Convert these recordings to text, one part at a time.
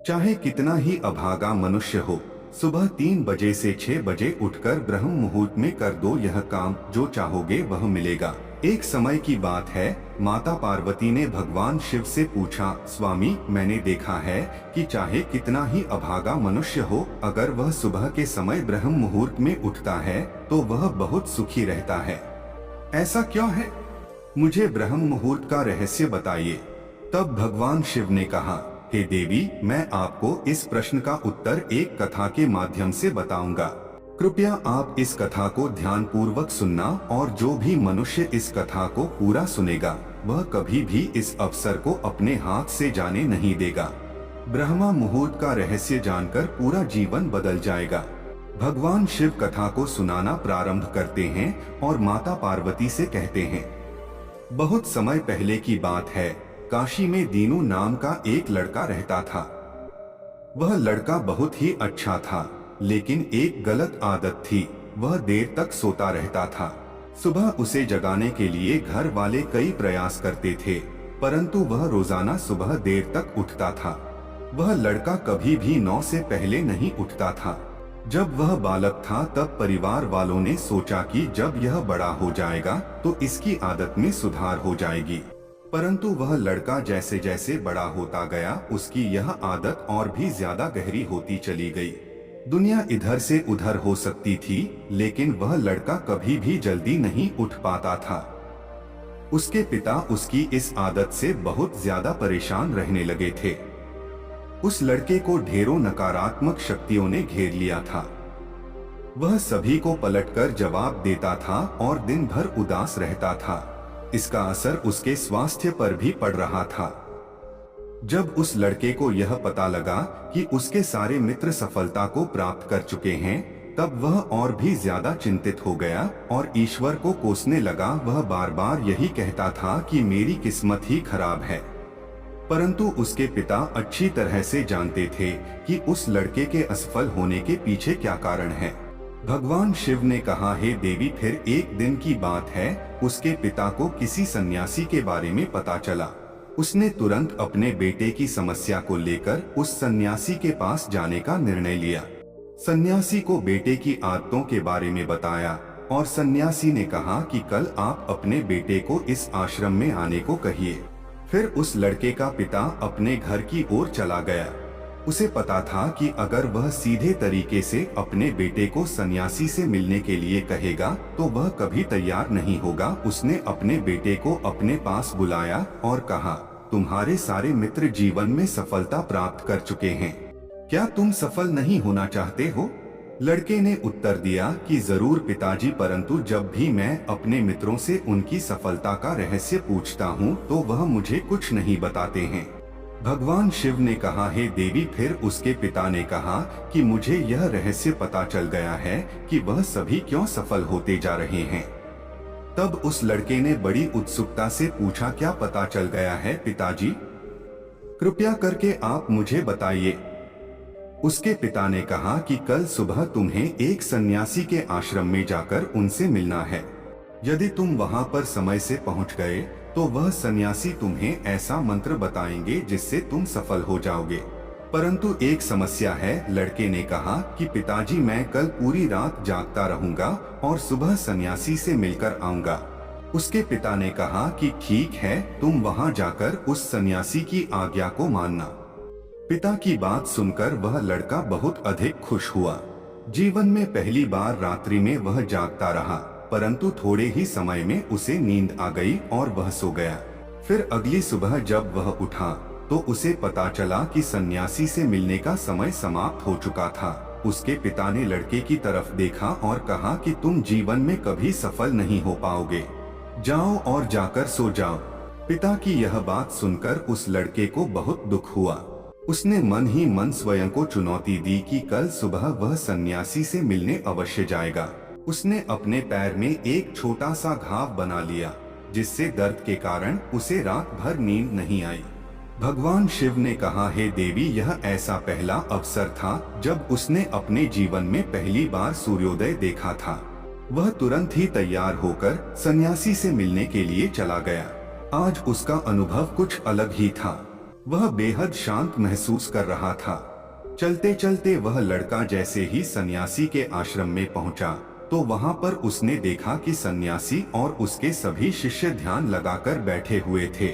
चाहे कितना ही अभागा मनुष्य हो, सुबह 3 बजे से 6 बजे उठकर ब्रह्म मुहूर्त में कर दो यह काम, जो चाहोगे वह मिलेगा। एक समय की बात है, माता पार्वती ने भगवान शिव से पूछा, स्वामी मैंने देखा है कि चाहे कितना ही अभागा मनुष्य हो, अगर वह सुबह के समय ब्रह्म मुहूर्त में उठता है तो वह बहुत सुखी रहता है। ऐसा क्यों है? मुझे ब्रह्म मुहूर्त का रहस्य बताइए। तब भगवान शिव ने कहा, हे देवी, मैं आपको इस प्रश्न का उत्तर एक कथा के माध्यम से बताऊंगा। कृपया आप इस कथा को ध्यान पूर्वक सुनना, और जो भी मनुष्य इस कथा को पूरा सुनेगा वह कभी भी इस अवसर को अपने हाथ से जाने नहीं देगा। ब्रह्म मुहूर्त का रहस्य जानकर पूरा जीवन बदल जाएगा। भगवान शिव कथा को सुनाना प्रारंभ करते हैं और माता पार्वती से कहते हैं, बहुत समय पहले की बात है, काशी में दीनू नाम का एक लड़का रहता था। वह लड़का बहुत ही अच्छा था, लेकिन एक गलत आदत थी, वह देर तक सोता रहता था। सुबह उसे जगाने के लिए घर वाले कई प्रयास करते थे, परंतु वह रोजाना सुबह देर तक उठता था। वह लड़का कभी भी 9 से पहले नहीं उठता था। जब वह बालक था तब परिवार वालों ने सोचा कि जब यह बड़ा हो जाएगा तो इसकी आदत में सुधार हो जाएगी। परंतु वह लड़का जैसे जैसे बड़ा होता गया, उसकी यह आदत और भी ज्यादा गहरी होती चली गई। दुनिया इधर से उधर हो सकती थी, लेकिन वह लड़का कभी भी जल्दी नहीं उठ पाता था। उसके पिता उसकी इस आदत से बहुत ज्यादा परेशान रहने लगे थे। उस लड़के को ढेरों नकारात्मक शक्तियों ने घेर लिया था। वह सभी को पलटकर जवाब देता था और दिन भर उदास रहता था। इसका असर उसके स्वास्थ्य पर भी पड़ रहा था। जब उस लड़के को यह पता लगा कि उसके सारे मित्र सफलता को प्राप्त कर चुके हैं, तब वह और भी ज्यादा चिंतित हो गया और ईश्वर को कोसने लगा। वह बार बार यही कहता था कि मेरी किस्मत ही खराब है। परंतु उसके पिता अच्छी तरह से जानते थे कि उस लड़के के असफल होने के पीछे क्या कारण है। भगवान शिव ने कहा, हे देवी, फिर एक दिन की बात है, उसके पिता को किसी सन्यासी के बारे में पता चला। उसने तुरंत अपने बेटे की समस्या को लेकर उस सन्यासी के पास जाने का निर्णय लिया। सन्यासी को बेटे की आदतों के बारे में बताया और सन्यासी ने कहा कि कल आप अपने बेटे को इस आश्रम में आने को कहिए। फिर उस लड़के का पिता अपने घर की ओर चला गया। उसे पता था कि अगर वह सीधे तरीके से अपने बेटे को सन्यासी से मिलने के लिए कहेगा तो वह कभी तैयार नहीं होगा। उसने अपने बेटे को अपने पास बुलाया और कहा, तुम्हारे सारे मित्र जीवन में सफलता प्राप्त कर चुके हैं, क्या तुम सफल नहीं होना चाहते हो? लड़के ने उत्तर दिया कि जरूर पिताजी, परंतु जब भी मैं अपने मित्रों से उनकी सफलता का रहस्य पूछता हूँ तो वह मुझे कुछ नहीं बताते हैं। भगवान शिव ने कहा, हे देवी, फिर उसके पिता ने कहा कि मुझे यह रहस्य पता चल गया है कि वह सभी क्यों सफल होते जा रहे हैं। तब उस लड़के ने बड़ी उत्सुकता से पूछा, क्या पता चल गया है पिताजी? कृपया करके आप मुझे बताइए। उसके पिता ने कहा कि कल सुबह तुम्हें एक सन्यासी के आश्रम में जाकर उनसे मिलना है। यदि तुम वहां पर समय से पहुंच गए तो वह सन्यासी तुम्हें ऐसा मंत्र बताएंगे जिससे तुम सफल हो जाओगे। परंतु एक समस्या है, लड़के ने कहा कि पिताजी, मैं कल पूरी रात जागता रहूंगा और सुबह सन्यासी से मिलकर आऊंगा। उसके पिता ने कहा कि ठीक है, तुम वहां जाकर उस सन्यासी की आज्ञा को मानना। पिता की बात सुनकर वह लड़का बहुत अधिक खुश हुआ। जीवन में पहली बार रात्रि में वह जागता रहा, परंतु थोड़े ही समय में उसे नींद आ गई और वह सो गया। फिर अगली सुबह जब वह उठा तो उसे पता चला कि सन्यासी से मिलने का समय समाप्त हो चुका था। उसके पिता ने लड़के की तरफ देखा और कहा कि तुम जीवन में कभी सफल नहीं हो पाओगे, जाओ और जाकर सो जाओ। पिता की यह बात सुनकर उस लड़के को बहुत दुख हुआ। उसने मन ही मन स्वयं को चुनौती दी कि कल सुबह वह सन्यासी से मिलने अवश्य जाएगा। उसने अपने पैर में एक छोटा सा घाव बना लिया, जिससे दर्द के कारण उसे रात भर नींद नहीं आई। भगवान शिव ने कहा, हे देवी, यह ऐसा पहला अवसर था जब उसने अपने जीवन में पहली बार सूर्योदय देखा था। वह तुरंत ही तैयार होकर सन्यासी से मिलने के लिए चला गया। आज उसका अनुभव कुछ अलग ही था। वह बेहद शांत महसूस कर रहा था। चलते चलते वह लड़का जैसे ही सन्यासी के आश्रम में पहुंचा तो वहां पर उसने देखा कि सन्यासी और उसके सभी शिष्य ध्यान लगाकर बैठे हुए थे।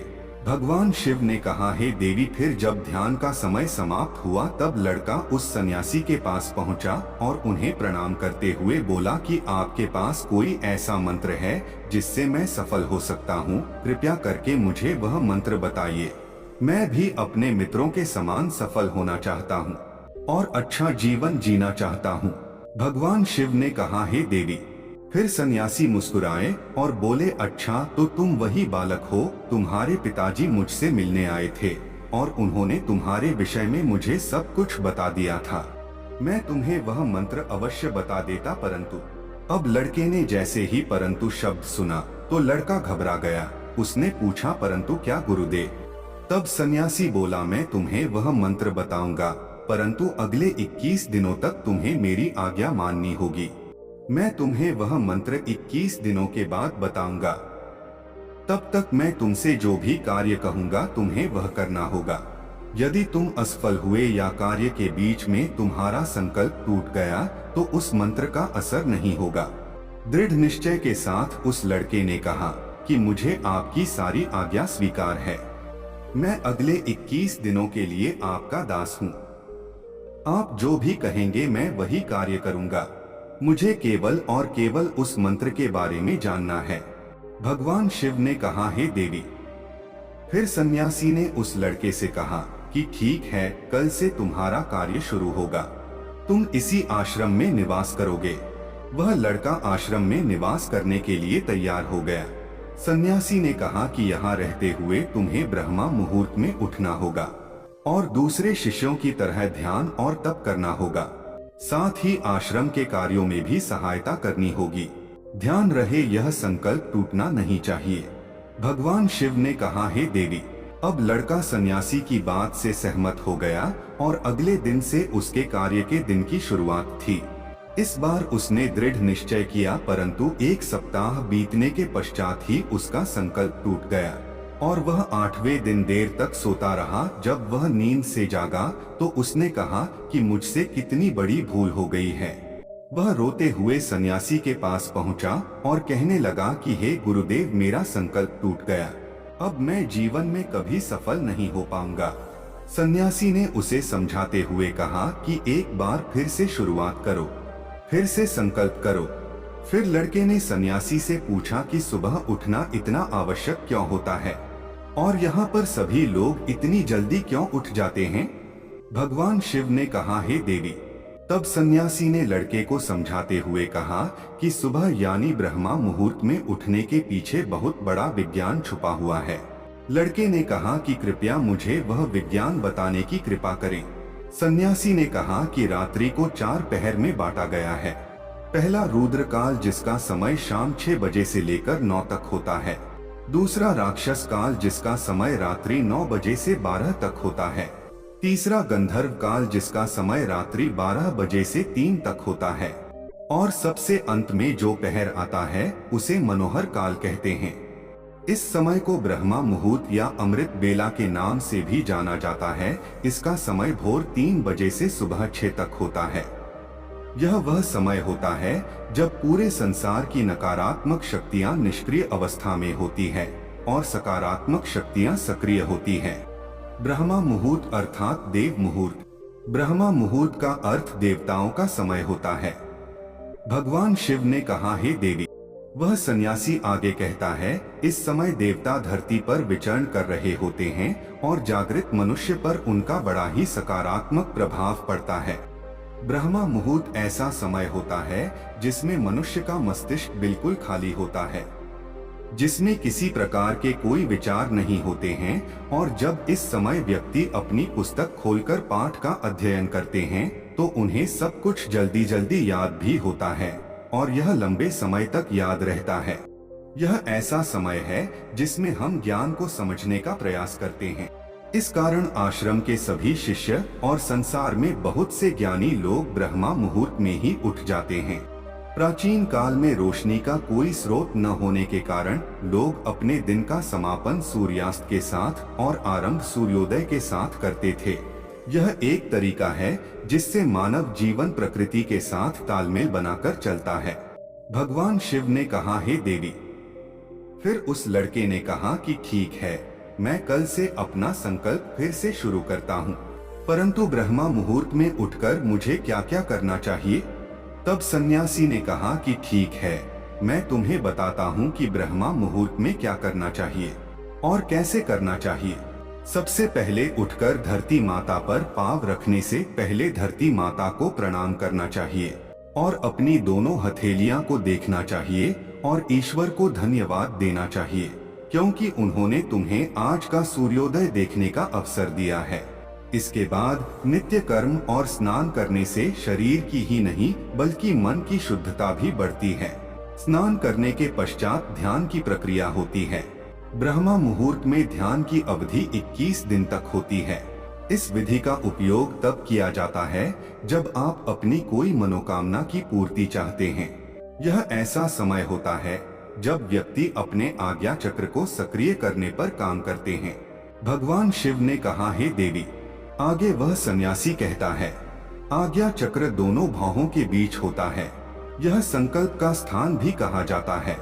भगवान शिव ने कहा, हे देवी। फिर जब ध्यान का समय समाप्त हुआ तब लड़का उस सन्यासी के पास पहुंचा और उन्हें प्रणाम करते हुए बोला कि आपके पास कोई ऐसा मंत्र है जिससे मैं सफल हो सकता हूं? कृपया करके मुझे वह मंत्र बताइए। मैं भी अपने मित्रों के समान सफल होना चाहता हूं और अच्छा जीवन जीना चाहता हूं। भगवान शिव ने कहा, हे देवी। फिर सन्यासी मुस्कुराए और बोले, अच्छा तो तुम वही बालक हो। तुम्हारे पिताजी मुझसे मिलने आए थे और उन्होंने तुम्हारे विषय में मुझे सब कुछ बता दिया था। मैं तुम्हें वह मंत्र अवश्य बता देता, परंतु। अब लड़के ने जैसे ही परंतु शब्द सुना तो लड़का घबरा गया। उसने पूछा, परंतु क्या गुरुदेव? तब सन्यासी बोला, मैं तुम्हें वह मंत्र बताऊंगा, परंतु अगले 21 दिनों तक तुम्हें मेरी आज्ञा माननी होगी। मैं तुम्हें वह मंत्र 21 दिनों के बाद बताऊंगा। तब तक मैं तुमसे जो भी कार्य कहूंगा तुम्हें वह करना होगा। यदि तुम असफल हुए या कार्य के बीच में तुम्हारा संकल्प टूट गया तो उस मंत्र का असर नहीं होगा। दृढ़ निश्चय के साथ उस लड़के ने कहा कि मुझे आपकी सारी आज्ञा स्वीकार है। मैं अगले 21 दिनों के लिए आपका दास हूँ। आप जो भी कहेंगे मैं वही कार्य करूंगा। मुझे केवल और केवल उस मंत्र के बारे में जानना है। भगवान शिव ने कहा, हे देवी। फिर सन्यासी ने उस लड़के से कहा कि ठीक है, कल से तुम्हारा कार्य शुरू होगा। तुम इसी आश्रम में निवास करोगे। वह लड़का आश्रम में निवास करने के लिए तैयार हो गया। सन्यासी ने कहा कि यहाँ रहते हुए तुम्हें ब्रह्मा मुहूर्त में उठना होगा और दूसरे शिष्यों की तरह ध्यान और तप करना होगा। साथ ही आश्रम के कार्यों में भी सहायता करनी होगी। ध्यान रहे, यह संकल्प टूटना नहीं चाहिए। भगवान शिव ने कहा, हे देवी। अब लड़का सन्यासी की बात से सहमत हो गया और अगले दिन से उसके कार्य के दिन की शुरुआत थी। इस बार उसने दृढ़ निश्चय किया, परंतु 1 सप्ताह बीतने के पश्चात ही उसका संकल्प टूट गया और वह 8वें दिन देर तक सोता रहा। जब वह नींद से जागा तो उसने कहा कि मुझसे कितनी बड़ी भूल हो गई है। वह रोते हुए सन्यासी के पास पहुंचा और कहने लगा कि हे गुरुदेव, मेरा संकल्प टूट गया। अब मैं जीवन में कभी सफल नहीं हो पाऊंगा। सन्यासी ने उसे समझाते हुए कहा कि एक बार फिर से शुरुआत करो, फिर से संकल्प करो। फिर लड़के ने सन्यासी से पूछा कि सुबह उठना इतना आवश्यक क्यों होता है और यहाँ पर सभी लोग इतनी जल्दी क्यों उठ जाते हैं? भगवान शिव ने कहा, हे देवी। तब सन्यासी ने लड़के को समझाते हुए कहा कि सुबह यानी ब्रह्मा मुहूर्त में उठने के पीछे बहुत बड़ा विज्ञान छुपा हुआ है। लड़के ने कहा कि कृपया मुझे वह विज्ञान बताने की कृपा करें। सन्यासी ने कहा कि रात्रि को 4 पहर में बांटा गया है। पहला रुद्र काल, जिसका समय शाम 6 बजे से लेकर 9 तक होता है। दूसरा राक्षस काल, जिसका समय रात्रि 9 बजे से 12 तक होता है। तीसरा गंधर्व काल, जिसका समय रात्रि 12 बजे से 3 तक होता है। और सबसे अंत में जो पहर आता है उसे मनोहर काल कहते हैं। इस समय को ब्रह्मा मुहूर्त या अमृत बेला के नाम से भी जाना जाता है। इसका समय भोर 3 बजे से सुबह 6 तक होता है। यह वह समय होता है जब पूरे संसार की नकारात्मक शक्तियां निष्क्रिय अवस्था में होती है और सकारात्मक शक्तियां सक्रिय होती हैं। ब्रह्मा मुहूर्त अर्थात देव मुहूर्त। ब्रह्मा मुहूर्त का अर्थ देवताओं का समय होता है। भगवान शिव ने कहा, हे देवी। वह सन्यासी आगे कहता है, इस समय देवता धरती पर विचरण कर रहे होते हैं और जागृत मनुष्य पर उनका बड़ा ही सकारात्मक प्रभाव पड़ता है। ब्रह्मा मुहूर्त ऐसा समय होता है जिसमें मनुष्य का मस्तिष्क बिल्कुल खाली होता है, जिसमें किसी प्रकार के कोई विचार नहीं होते हैं। और जब इस समय व्यक्ति अपनी पुस्तक खोलकर पाठ का अध्ययन करते हैं तो उन्हें सब कुछ जल्दी जल्दी याद भी होता है और यह लंबे समय तक याद रहता है। यह ऐसा समय है जिसमें हम ज्ञान को समझने का प्रयास करते हैं। इस कारण आश्रम के सभी शिष्य और संसार में बहुत से ज्ञानी लोग ब्रह्मा मुहूर्त में ही उठ जाते हैं। प्राचीन काल में रोशनी का कोई स्रोत न होने के कारण लोग अपने दिन का समापन सूर्यास्त के साथ और आरंभ सूर्योदय के साथ करते थे। यह एक तरीका है जिससे मानव जीवन प्रकृति के साथ तालमेल बनाकर चलता है। भगवान शिव ने कहा, हे देवी। फिर उस लड़के ने कहा कि ठीक है, मैं कल से अपना संकल्प फिर से शुरू करता हूँ, परंतु ब्रह्मा मुहूर्त में उठकर मुझे क्या क्या करना चाहिए? तब सन्यासी ने कहा कि ठीक है, मैं तुम्हें बताता हूँ कि ब्रह्मा मुहूर्त में क्या करना चाहिए और कैसे करना चाहिए। सबसे पहले उठकर धरती माता पर पाँव रखने से पहले धरती माता को प्रणाम करना चाहिए और अपनी दोनों हथेलियां को देखना चाहिए और ईश्वर को धन्यवाद देना चाहिए, क्योंकि उन्होंने तुम्हें आज का सूर्योदय देखने का अवसर दिया है। इसके बाद नित्य कर्म और स्नान करने से शरीर की ही नहीं बल्कि मन की शुद्धता भी बढ़ती है। स्नान करने के पश्चात ध्यान की प्रक्रिया होती है। ब्रह्मा मुहूर्त में ध्यान की अवधि 21 दिन तक होती है। इस विधि का उपयोग तब किया जाता है जब आप अपनी कोई मनोकामना की पूर्ति चाहते हैं। यह ऐसा समय होता है जब व्यक्ति अपने आज्ञा चक्र को सक्रिय करने पर काम करते हैं। भगवान शिव ने कहा, हे देवी। आगे वह सन्यासी कहता है, आज्ञा चक्र दोनों भौहों के बीच होता है। यह संकल्प का स्थान भी कहा जाता है।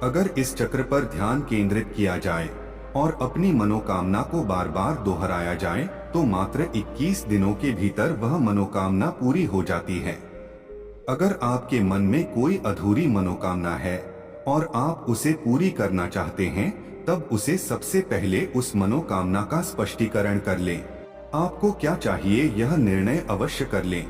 अगर इस चक्र पर ध्यान केंद्रित किया जाए और अपनी मनोकामना को बार बार दोहराया जाए तो मात्र 21 दिनों के भीतर वह मनोकामना पूरी हो जाती है। अगर आपके मन में कोई अधूरी मनोकामना है और आप उसे पूरी करना चाहते हैं, तब उसे सबसे पहले उस मनोकामना का स्पष्टीकरण कर लें। आपको क्या चाहिए यह निर्णय अवश्य कर लें।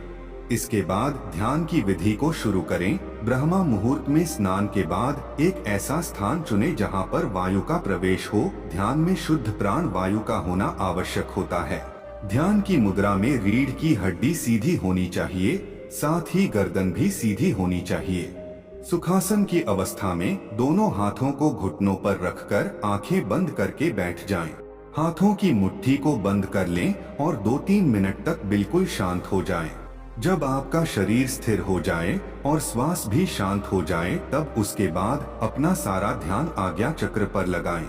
इसके बाद ध्यान की विधि को शुरू करें। ब्रह्मा मुहूर्त में स्नान के बाद एक ऐसा स्थान चुनें जहां पर वायु का प्रवेश हो। ध्यान में शुद्ध प्राण वायु का होना आवश्यक होता है। ध्यान की मुद्रा में रीढ़ की हड्डी सीधी होनी चाहिए, साथ ही गर्दन भी सीधी होनी चाहिए। सुखासन की अवस्था में दोनों हाथों को घुटनों पर रखकर आंखें बंद करके बैठ जाएं। हाथों की मुट्ठी को बंद कर लें और 2-3 मिनट तक बिल्कुल शांत हो जाएं। जब आपका शरीर स्थिर हो जाए और श्वास भी शांत हो जाए, तब उसके बाद अपना सारा ध्यान आज्ञा चक्र पर लगाएं।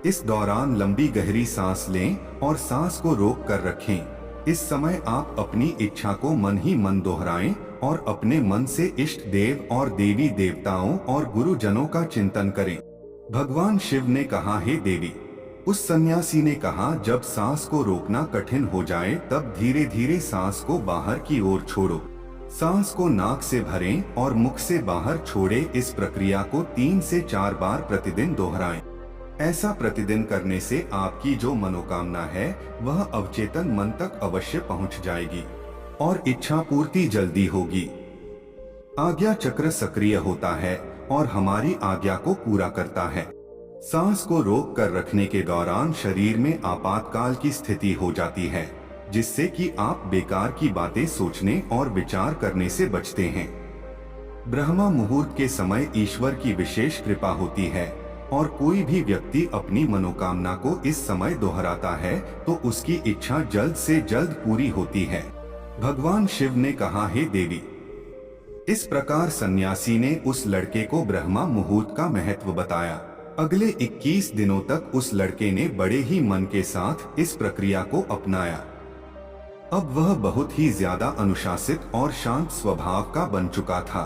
इस दौरान लंबी गहरी सांस लें और सांस को रोक कर रखें। इस समय आप अपनी इच्छा को मन ही मन दोहराएं और अपने मन से इष्ट देव और देवी देवताओं और गुरुजनों का चिंतन करें। भगवान शिव ने कहा, हे देवी। उस सन्यासी ने कहा, जब सांस को रोकना कठिन हो जाए तब धीरे धीरे सांस को बाहर की ओर छोड़ो। सांस को नाक से भरें और मुख से बाहर छोड़े। इस प्रक्रिया को 3 से 4 बार प्रतिदिन दोहराएं। ऐसा प्रतिदिन करने से आपकी जो मनोकामना है वह अवचेतन मन तक अवश्य पहुंच जाएगी और इच्छा पूर्ति जल्दी होगी। आज्ञा चक्र सक्रिय होता है और हमारी आज्ञा को पूरा करता है। सांस को रोक कर रखने के दौरान शरीर में आपातकाल की स्थिति हो जाती है, जिससे कि आप बेकार की बातें सोचने और विचार करने से बचते हैं। ब्रह्मा मुहूर्त के समय ईश्वर की विशेष कृपा होती है और कोई भी व्यक्ति अपनी मनोकामना को इस समय दोहराता है तो उसकी इच्छा जल्द से जल्द पूरी होती है। भगवान शिव ने कहा, हे देवी। इस प्रकार सन्यासी ने उस लड़के को ब्रह्मा मुहूर्त का महत्व बताया। अगले 21 दिनों तक उस लड़के ने बड़े ही मन के साथ इस प्रक्रिया को अपनाया। अब वह बहुत ही ज्यादा अनुशासित और शांत स्वभाव का बन चुका था।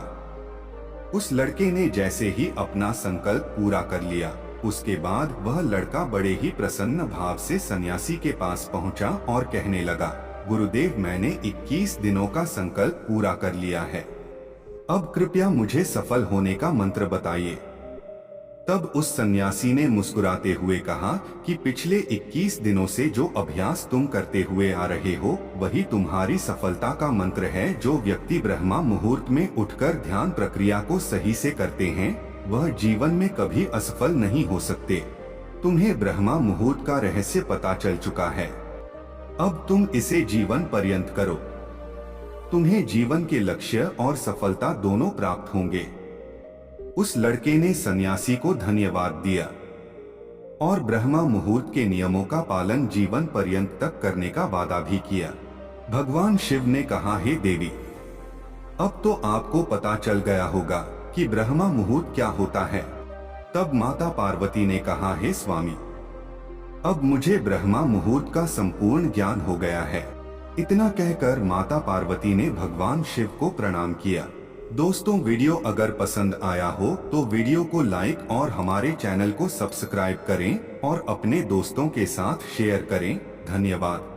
उस लड़के ने जैसे ही अपना संकल्प पूरा कर लिया, उसके बाद वह लड़का बड़े ही प्रसन्न भाव से सन्यासी के पास पहुंचा और कहने लगा, गुरुदेव, मैंने 21 दिनों का संकल्प पूरा कर लिया है। अब कृपया मुझे सफल होने का मंत्र बताइए। तब उस सन्यासी ने मुस्कुराते हुए कहा कि पिछले 21 दिनों से जो अभ्यास तुम करते हुए आ रहे हो वही तुम्हारी सफलता का मंत्र है। जो व्यक्ति ब्रह्मा मुहूर्त में उठकर ध्यान प्रक्रिया को सही से करते हैं वह जीवन में कभी असफल नहीं हो सकते। तुम्हें ब्रह्मा मुहूर्त का रहस्य पता चल चुका है। अब तुम इसे जीवन पर्यंत करो। तुम्हें जीवन के लक्ष्य और सफलता दोनों प्राप्त होंगे। उस लड़के ने सन्यासी को धन्यवाद दिया और ब्रह्मा मुहूर्त के नियमों का पालन जीवन पर्यंत तक करने का वादा भी किया। भगवान शिव ने कहा, हे देवी। अब तो आपको पता चल गया होगा कि ब्रह्मा मुहूर्त क्या होता है। तब माता पार्वती ने कहा, हे स्वामी, अब मुझे ब्रह्मा मुहूर्त का संपूर्ण ज्ञान हो गया है। इतना कहकर माता पार्वती ने भगवान शिव को प्रणाम किया। दोस्तों, वीडियो अगर पसंद आया हो तो वीडियो को लाइक और हमारे चैनल को सब्सक्राइब करें और अपने दोस्तों के साथ शेयर करें। धन्यवाद।